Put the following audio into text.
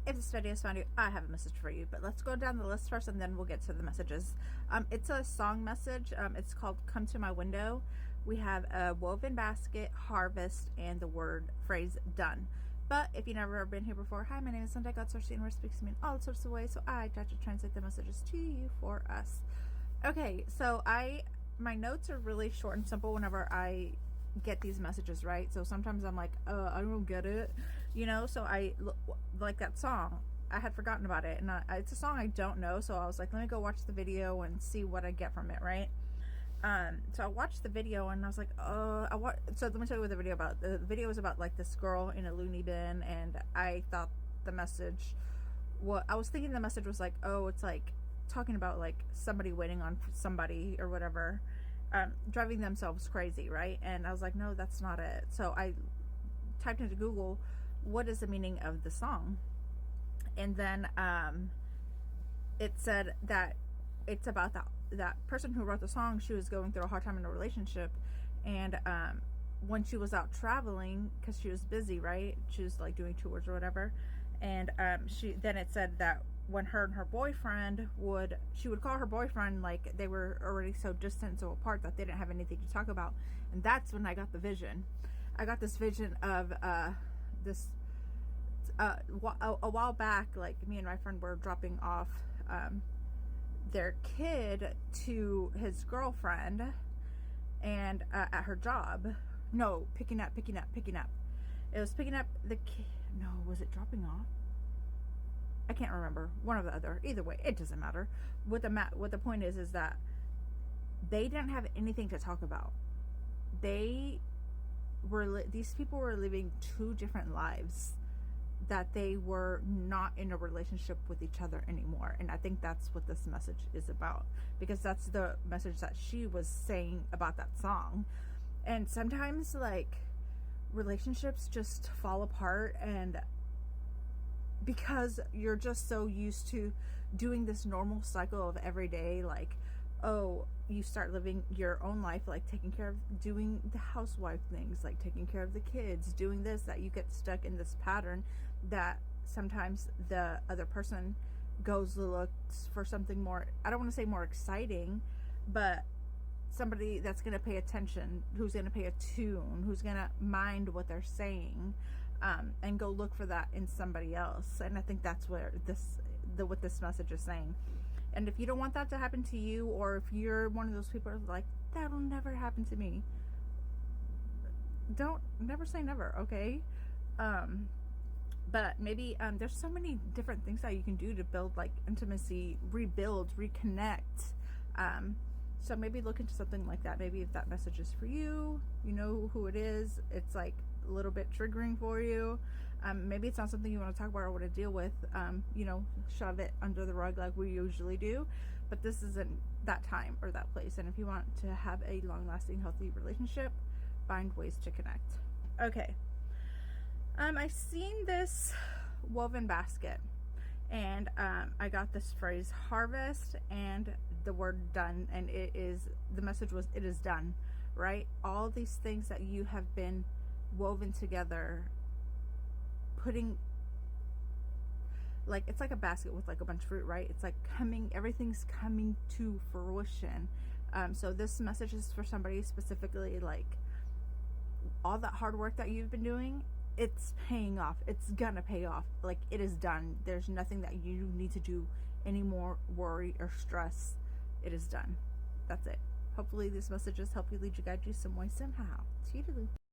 If this video has found you, I have a message for you, but let's go down the list first and then we'll get to the messages. It's a song message. It's called Come to My Window. We have a woven basket, harvest, and the phrase done. But if you've never been here before, hi, my name is Sunday. God Source Universe speaks to me in all sorts of ways, so I try to translate the messages to you for us. Okay, so my notes are really short and simple whenever I get these messages, right? So sometimes I'm like, I don't get it, you know. So I like that song, I had forgotten about it, and it's a song I don't know, so I was like, let me go watch the video and see what I get from it, right? So I watched the video and I was like, so let me tell you what the video about. The video was about like this girl in a loony bin, and I thought the message, I was thinking the message was like, oh, it's like talking about like somebody waiting on somebody or whatever, driving themselves crazy, right? And I was like, no, that's not it. So I typed into Google, what is the meaning of the song? And then it said that it's about that person who wrote the song. She was going through a hard time in a relationship, and when she was out traveling, because she was busy, right? She was like doing tours or whatever, and then it said that when her and her boyfriend she would call her boyfriend, like they were already so distant, so apart, that they didn't have anything to talk about. And that's when I got the vision. I got this vision of this a while back, like me and my friend were dropping off their kid to his girlfriend, and at her job. No, picking up. It was picking up the kid. No, was it dropping off? I can't remember. One or the other. Either way, it doesn't matter. What the point is that they didn't have anything to talk about. These people were living two different lives, that they were not in a relationship with each other anymore. And I think that's what this message is about, because that's the message that she was saying about that song. And sometimes like relationships just fall apart, and because you're just so used to doing this normal cycle of every day, like, oh, you start living your own life, like doing the housewife things, like taking care of the kids, doing this, that you get stuck in this pattern, that sometimes the other person looks for something more, I don't want to say more exciting, but somebody that's going to pay attention, who's going to pay a tune, who's going to mind what they're saying, and go look for that in somebody else. And I think that's where what this message is saying. And if you don't want that to happen to you, or if you're one of those people who's like, that'll never happen to me, never say never, okay? But maybe there's so many different things that you can do to build like intimacy, rebuild, reconnect. So maybe look into something like that. Maybe if that message is for you, you know who it is, it's like a little bit triggering for you. Maybe it's not something you want to talk about or want to deal with, shove it under the rug like we usually do, but this isn't that time or that place. And if you want to have a long-lasting, healthy relationship, find ways to connect. Okay. I've seen this woven basket, and I got this phrase harvest and the word done, and the message was, it is done, right? All these things that you have been woven together, putting, like, it's like a basket with like a bunch of fruit, right? It's like everything's coming to fruition. So this message is for somebody specifically, like all that hard work that you've been doing, it's paying off. It's gonna pay off. Like, it is done. There's nothing that you need to do anymore, worry or stress. It is done. That's it. Hopefully these messages help you, lead you, guide you some way, somehow. Toodaloo.